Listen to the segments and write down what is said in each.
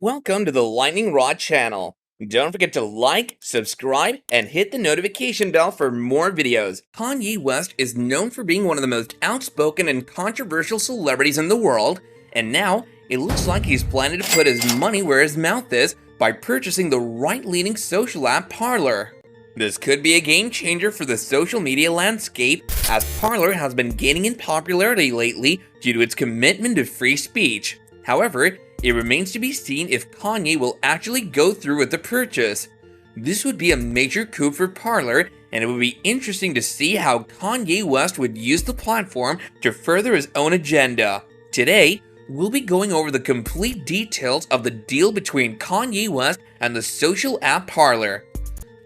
Welcome to the Lightning Rod channel. Don't forget to like, subscribe, and hit the notification bell for more videos. Kanye West is known for being one of the most outspoken and controversial celebrities in the world, and now it looks like he's planning to put his money where his mouth is by purchasing the right-leaning social app Parler. This could be a game changer for the social media landscape, as Parler has been gaining in popularity lately due to its commitment to free speech. However, it remains to be seen if Kanye will actually go through with the purchase. This would be a major coup for Parler, and it would be interesting to see how Kanye West would use the platform to further his own agenda. Today, we'll be going over the complete details of the deal between Kanye West and the social app Parler.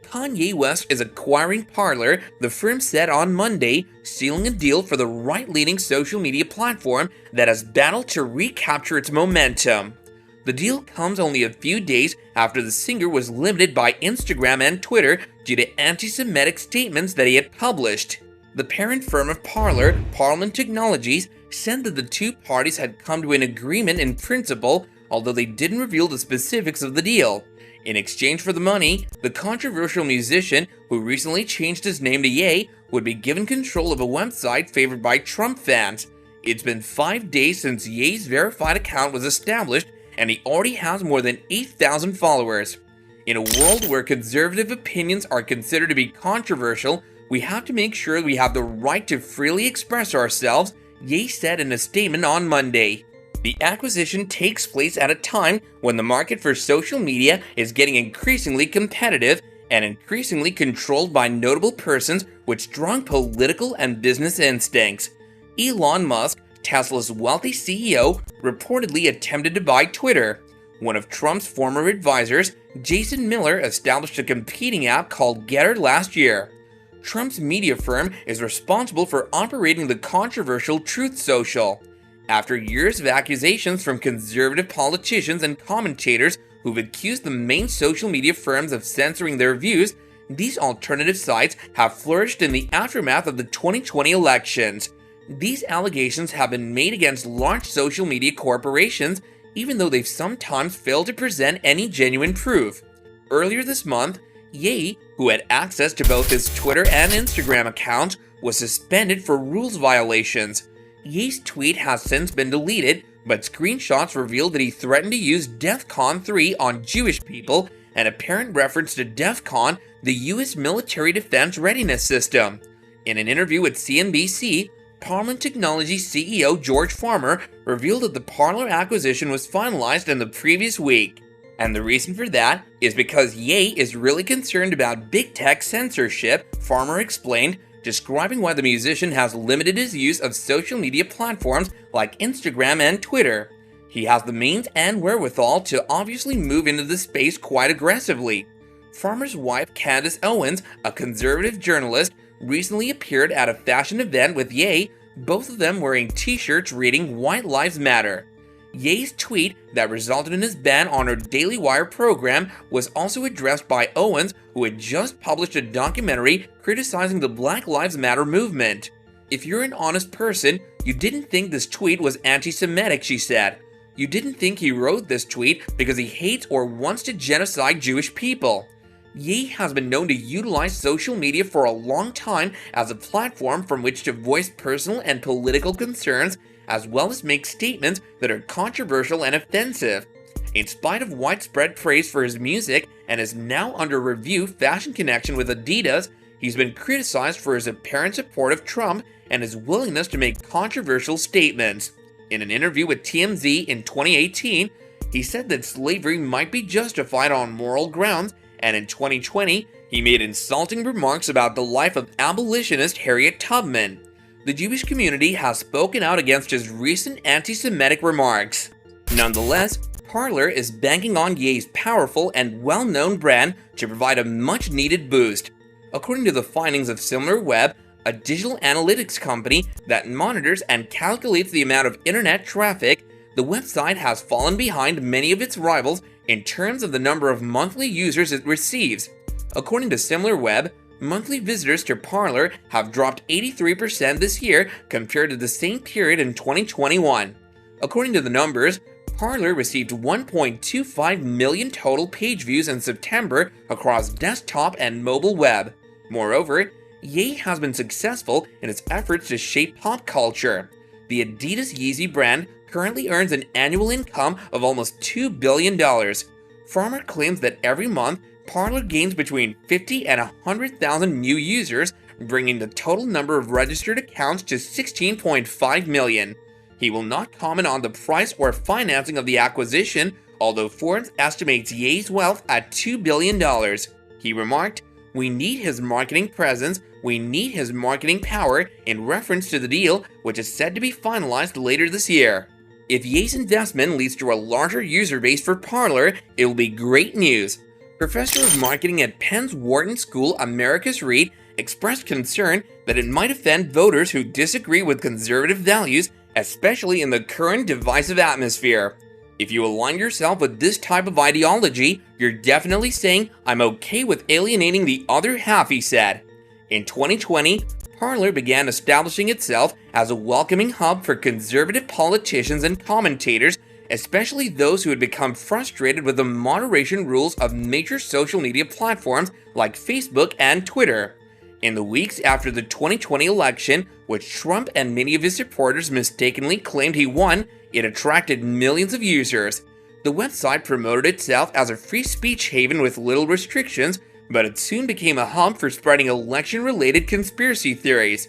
Kanye West is acquiring Parler, the firm said on Monday, sealing a deal for the right-leaning social media platform that has battled to recapture its momentum. The deal comes only a few days after the singer was limited by Instagram and Twitter due to anti-Semitic statements that he had published. The parent firm of Parler, Parler Technologies, said that the two parties had come to an agreement in principle, although they didn't reveal the specifics of the deal. In exchange for the money, the controversial musician, who recently changed his name to Ye, would be given control of a website favored by Trump fans. It's been 5 days since Ye's verified account was established, and he already has more than 8,000 followers. In a world where conservative opinions are considered to be controversial, we have to make sure we have the right to freely express ourselves, Ye said in a statement on Monday. The acquisition takes place at a time when the market for social media is getting increasingly competitive and increasingly controlled by notable persons with strong political and business instincts. Elon Musk, Tesla's wealthy CEO, reportedly attempted to buy Twitter. One of Trump's former advisors, Jason Miller, established a competing app called Getter last year. Trump's media firm is responsible for operating the controversial Truth Social. After years of accusations from conservative politicians and commentators who've accused the main social media firms of censoring their views, these alternative sites have flourished in the aftermath of the 2020 elections. These allegations have been made against large social media corporations, even though they've sometimes failed to present any genuine proof. Earlier this month, Ye, who had access to both his Twitter and Instagram accounts, was suspended for rules violations. Ye's tweet has since been deleted, but screenshots revealed that he threatened to use DEFCON 3 on Jewish people, an apparent reference to DEFCON, the U.S. military defense readiness system. In an interview with CNBC, Parler Technologies CEO George Farmer revealed that the Parler acquisition was finalized in the previous week. And the reason for that is because Ye is really concerned about big tech censorship, Farmer explained, describing why the musician has limited his use of social media platforms like Instagram and Twitter. He has the means and wherewithal to obviously move into the space quite aggressively. Farmer's wife Candace Owens, a conservative journalist, recently appeared at a fashion event with Ye, both of them wearing t-shirts reading "White Lives Matter." Ye's tweet that resulted in his ban on her Daily Wire program was also addressed by Owens, who had just published a documentary criticizing the Black Lives Matter movement. "If you're an honest person, you didn't think this tweet was anti-Semitic," she said. "You didn't think he wrote this tweet because he hates or wants to genocide Jewish people." Ye has been known to utilize social media for a long time as a platform from which to voice personal and political concerns, as well as make statements that are controversial and offensive. In spite of widespread praise for his music and his now under review fashion connection with Adidas, he's been criticized for his apparent support of Trump and his willingness to make controversial statements. In an interview with TMZ in 2018, he said that slavery might be justified on moral grounds, and in 2020, he made insulting remarks about the life of abolitionist Harriet Tubman. The Jewish community has spoken out against his recent anti-Semitic remarks. Nonetheless, Parler is banking on Ye's powerful and well-known brand to provide a much-needed boost. According to the findings of SimilarWeb, a digital analytics company that monitors and calculates the amount of internet traffic, the website has fallen behind many of its rivals in terms of the number of monthly users it receives. According to SimilarWeb, monthly visitors to Parler have dropped 83% this year compared to the same period in 2021. According to the numbers, Parler received 1.25 million total page views in September across desktop and mobile web. Moreover, Ye has been successful in its efforts to shape pop culture. The Adidas Yeezy brand currently earns an annual income of almost $2 billion. Farmer claims that every month, Parler gains between 50 and 100,000 new users, bringing the total number of registered accounts to 16.5 million. He will not comment on the price or financing of the acquisition, although Forbes estimates Ye's wealth at $2 billion. He remarked, "We need his marketing presence, we need his marketing power," in reference to the deal, which is said to be finalized later this year. If Ye's investment leads to a larger user base for Parler, it will be great news. Professor of Marketing at Penn's Wharton School, Americus Reed, expressed concern that it might offend voters who disagree with conservative values, especially in the current divisive atmosphere. If you align yourself with this type of ideology, you're definitely saying, "I'm okay with alienating the other half," he said. In 2020, Parler began establishing itself as a welcoming hub for conservative politicians and commentators, especially those who had become frustrated with the moderation rules of major social media platforms like Facebook and Twitter. In the weeks after the 2020 election, which Trump and many of his supporters mistakenly claimed he won, it attracted millions of users. The website promoted itself as a free speech haven with little restrictions, but it soon became a hub for spreading election-related conspiracy theories.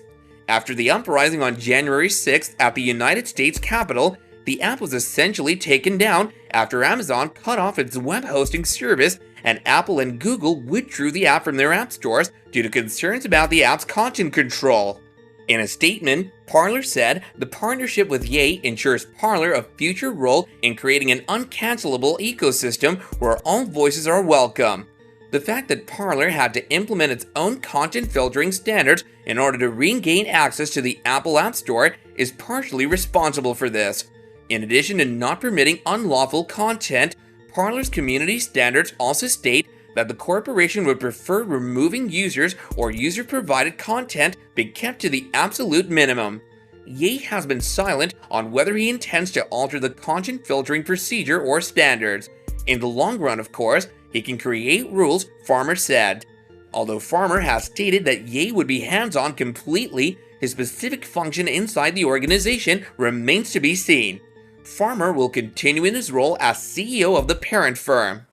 After the uprising on January 6th at the United States Capitol, the app was essentially taken down after Amazon cut off its web hosting service, and Apple and Google withdrew the app from their app stores due to concerns about the app's content control. In a statement, Parler said the partnership with Ye ensures Parler a future role in creating an uncancelable ecosystem where all voices are welcome. The fact that Parler had to implement its own content filtering standards in order to regain access to the Apple App Store is partially responsible for this. In addition to not permitting unlawful content, Parler's community standards also state that the corporation would prefer removing users or user-provided content be kept to the absolute minimum. Ye has been silent on whether he intends to alter the content filtering procedure or standards. In the long run, of course, he can create rules, Farmer said. Although Farmer has stated that Ye would be hands-on completely, his specific function inside the organization remains to be seen. Farmer will continue in his role as CEO of the parent firm.